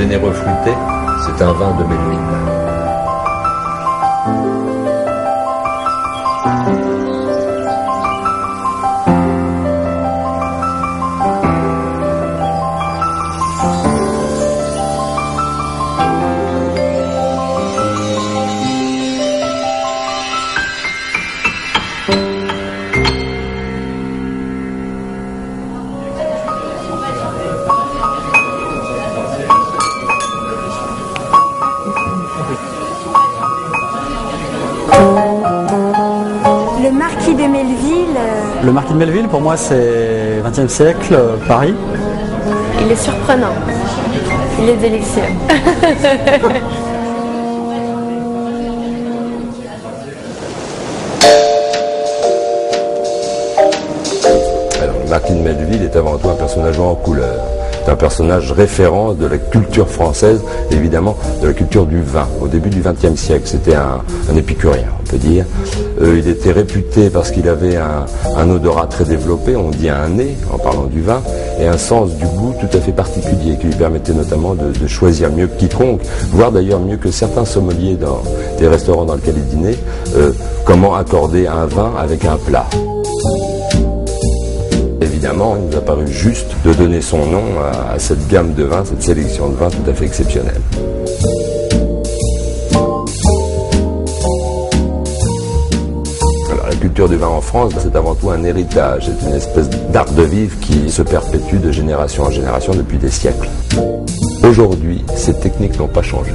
généreux fruité, c'est un vin de Melville. Le marquis de Melville. Le marquis de Melville, pour moi, c'est 20e siècle, Paris. Il est surprenant. Il est délicieux. Alors, le marquis de Melville est avant tout un personnage en couleur. C'est un personnage référent de la culture française, évidemment de la culture du vin. Au début du XXe siècle, c'était un épicurien, on peut dire. Il était réputé parce qu'il avait un odorat très développé, on dit un nez en parlant du vin, et un sens du goût tout à fait particulier qui lui permettait notamment de choisir mieux que quiconque, voire d'ailleurs mieux que certains sommeliers dans des restaurants dans lesquels il dînait, comment accorder un vin avec un plat. Évidemment, il nous a paru juste de donner son nom à cette gamme de vins, cette sélection de vins tout à fait exceptionnelle. Alors, la culture du vin en France, c'est avant tout un héritage, c'est une espèce d'art de vivre qui se perpétue de génération en génération depuis des siècles. Aujourd'hui, ces techniques n'ont pas changé.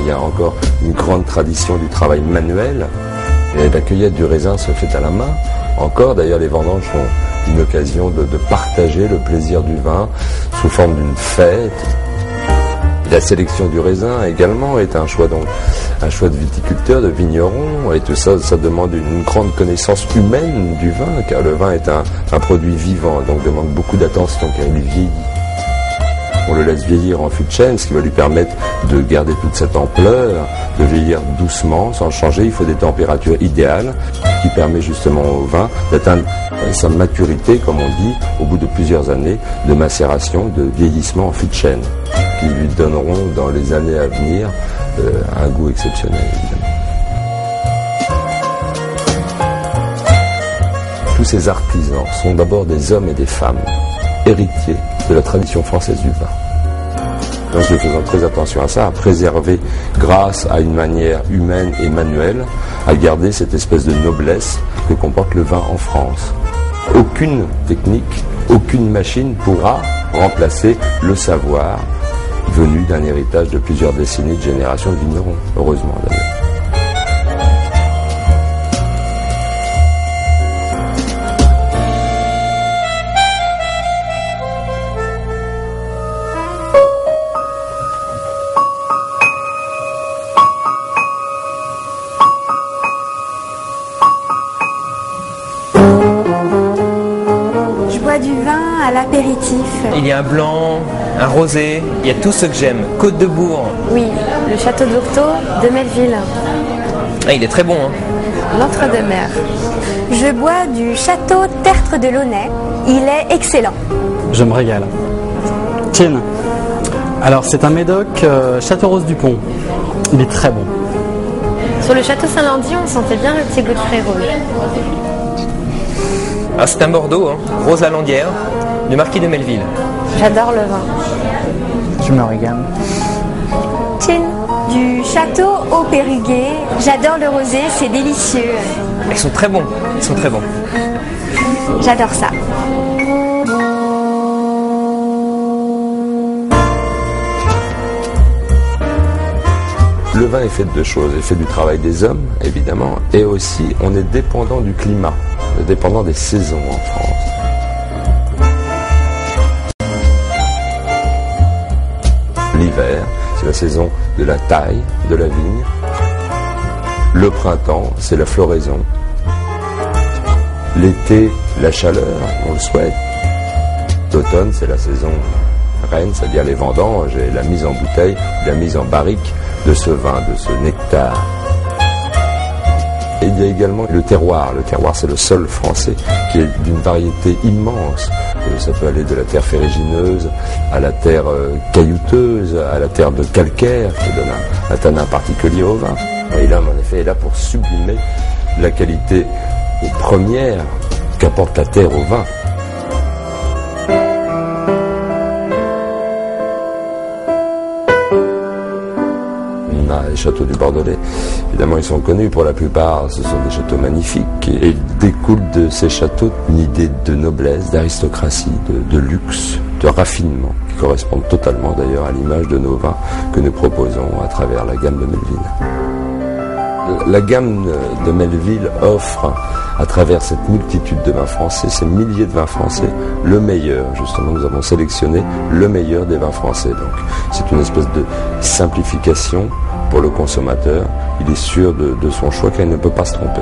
Il y a encore une grande tradition du travail manuel. Et la cueillette du raisin se fait à la main. Encore, d'ailleurs, les vendanges sont une occasion de partager le plaisir du vin sous forme d'une fête. La sélection du raisin également est un choix de viticulteur, de vigneron. Et tout ça, ça demande une grande connaissance humaine du vin, car le vin est un produit vivant, donc demande beaucoup d'attention car il vieillit. On le laisse vieillir en fût de chêne, ce qui va lui permettre de garder toute cette ampleur, de vieillir doucement, sans changer. Il faut des températures idéales, qui permet justement au vin d'atteindre sa maturité, comme on dit, au bout de plusieurs années de macération, de vieillissement en fût de chêne, qui lui donneront dans les années à venir un goût exceptionnel, évidemment. Tous ces artisans sont d'abord des hommes et des femmes, héritiers de la tradition française du vin. Donc nous faisons très attention à ça, à préserver, grâce à une manière humaine et manuelle, à garder cette espèce de noblesse que comporte le vin en France. Aucune technique, aucune machine pourra remplacer le savoir venu d'un héritage de plusieurs décennies de générations de vignerons, heureusement d'ailleurs. Du vin à l'apéritif. Il y a un blanc, un rosé, il y a tout ce que j'aime. Côte de Bourg. Oui, le château d'Ourtot de Melville. Ah, il est très bon, hein. L'Entre-deux-Mers. Je bois du château Tertre de Launay. Il est excellent. Je me régale. Tiens, alors c'est un médoc Château-Rose-du-Pont. Il est très bon. Sur le château Saint-Landy, on sentait bien le petit goût de frais rouge. Ah, c'est un Bordeaux, hein. Rose Lalandière, du marquis de Melville. J'adore le vin. Je me régale. Tiens, du château au Périguet. J'adore le rosé, c'est délicieux. Ils sont très bons, ils sont très bons. J'adore ça. Le vin est fait de deux choses. Il est fait du travail des hommes, évidemment, et aussi on est dépendant du climat, dépendant des saisons en France. L'hiver, c'est la saison de la taille, de la vigne. Le printemps, c'est la floraison. L'été, la chaleur, on le souhaite. L'automne, c'est la saison reine, c'est-à-dire les vendanges et la mise en bouteille, la mise en barrique de ce vin, de ce nectar. Et il y a également le terroir. Le terroir, c'est le sol français qui est d'une variété immense. Ça peut aller de la terre ferrugineuse à la terre caillouteuse, à la terre de calcaire, qui donne un tanin particulier au vin. Et l'homme, en effet, est là pour sublimer la qualité première qu'apporte la terre au vin. Les châteaux du Bordelais, évidemment, ils sont connus pour la plupart, ce sont des châteaux magnifiques et il découle de ces châteaux une idée de noblesse, d'aristocratie, de luxe, de raffinement qui correspondent totalement d'ailleurs à l'image de nos vins que nous proposons à travers la gamme de Melville. La gamme de Melville offre à travers cette multitude de vins français, ces milliers de vins français, le meilleur. Justement, nous avons sélectionné le meilleur des vins français. Donc, c'est une espèce de simplification pour le consommateur. Il est sûr de son choix car il ne peut pas se tromper.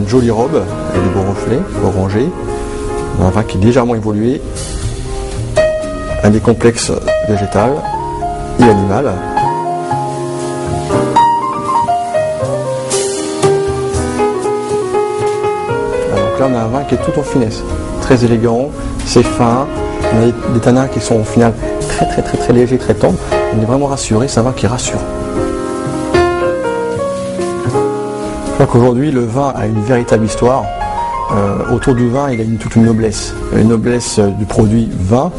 Jolie robe, avec des beaux reflets, orangés, un vin qui est légèrement évolué, un des complexes végétal et animal. Donc là on a un vin qui est tout en finesse, très élégant, c'est fin, on a des tanins qui sont au final très légers, très tendres, on est vraiment rassuré, c'est un vin qui rassure. Je crois qu'aujourd'hui, le vin a une véritable histoire. Autour du vin, il a toute une noblesse du produit vin,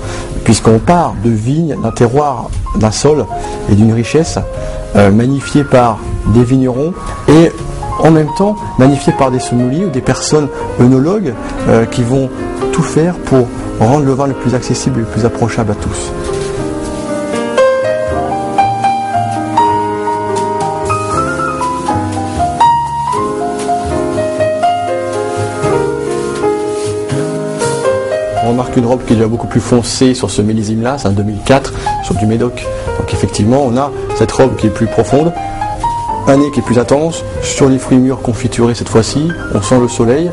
puisqu'on part de vignes, d'un terroir, d'un sol et d'une richesse magnifiée par des vignerons et en même temps magnifiée par des sommeliers ou des personnes œnologues qui vont tout faire pour rendre le vin le plus accessible et le plus approchable à tous. On remarque une robe qui est déjà beaucoup plus foncée sur ce millésime-là, c'est un 2004, sur du Médoc. Donc effectivement, on a cette robe qui est plus profonde, un nez qui est plus intense, sur les fruits mûrs confiturés cette fois-ci, on sent le soleil.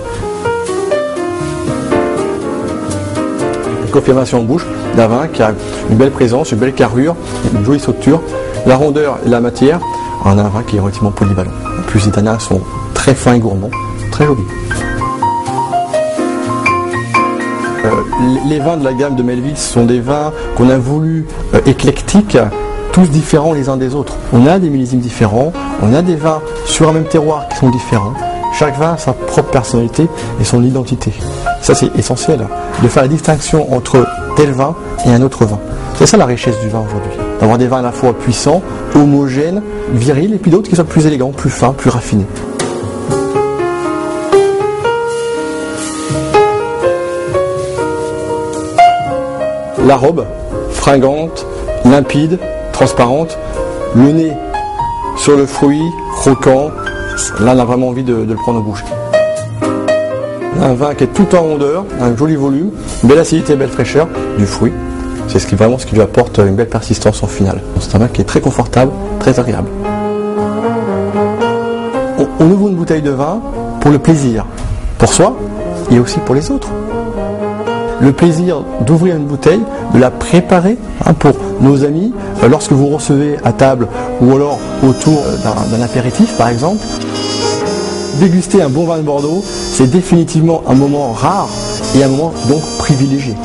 La confirmation en bouche d'un vin qui a une belle présence, une belle carrure, une jolie structure, la rondeur et la matière, on a un vin qui est relativement polyvalent. En plus, les tanins sont très fins et gourmands, très jolis. Les vins de la gamme de Melville sont des vins qu'on a voulu éclectiques, tous différents les uns des autres. On a des millésimes différents, on a des vins sur un même terroir qui sont différents. Chaque vin a sa propre personnalité et son identité. Ça c'est essentiel, de faire la distinction entre tel vin et un autre vin. C'est ça la richesse du vin aujourd'hui. D'avoir des vins à la fois puissants, homogènes, virils et puis d'autres qui soient plus élégants, plus fins, plus raffinés. La robe, fringante, limpide, transparente, le nez sur le fruit, croquant, là on a vraiment envie de le prendre en bouche. Un vin qui est tout en rondeur, un joli volume, belle acidité, belle fraîcheur du fruit. C'est vraiment ce qui lui apporte une belle persistance en finale. C'est un vin qui est très confortable, très agréable. On ouvre une bouteille de vin pour le plaisir, pour soi et aussi pour les autres. Le plaisir d'ouvrir une bouteille, de la préparer pour nos amis, lorsque vous recevez à table ou alors autour d'un apéritif par exemple. Déguster un bon vin de Bordeaux, c'est définitivement un moment rare et un moment donc privilégié.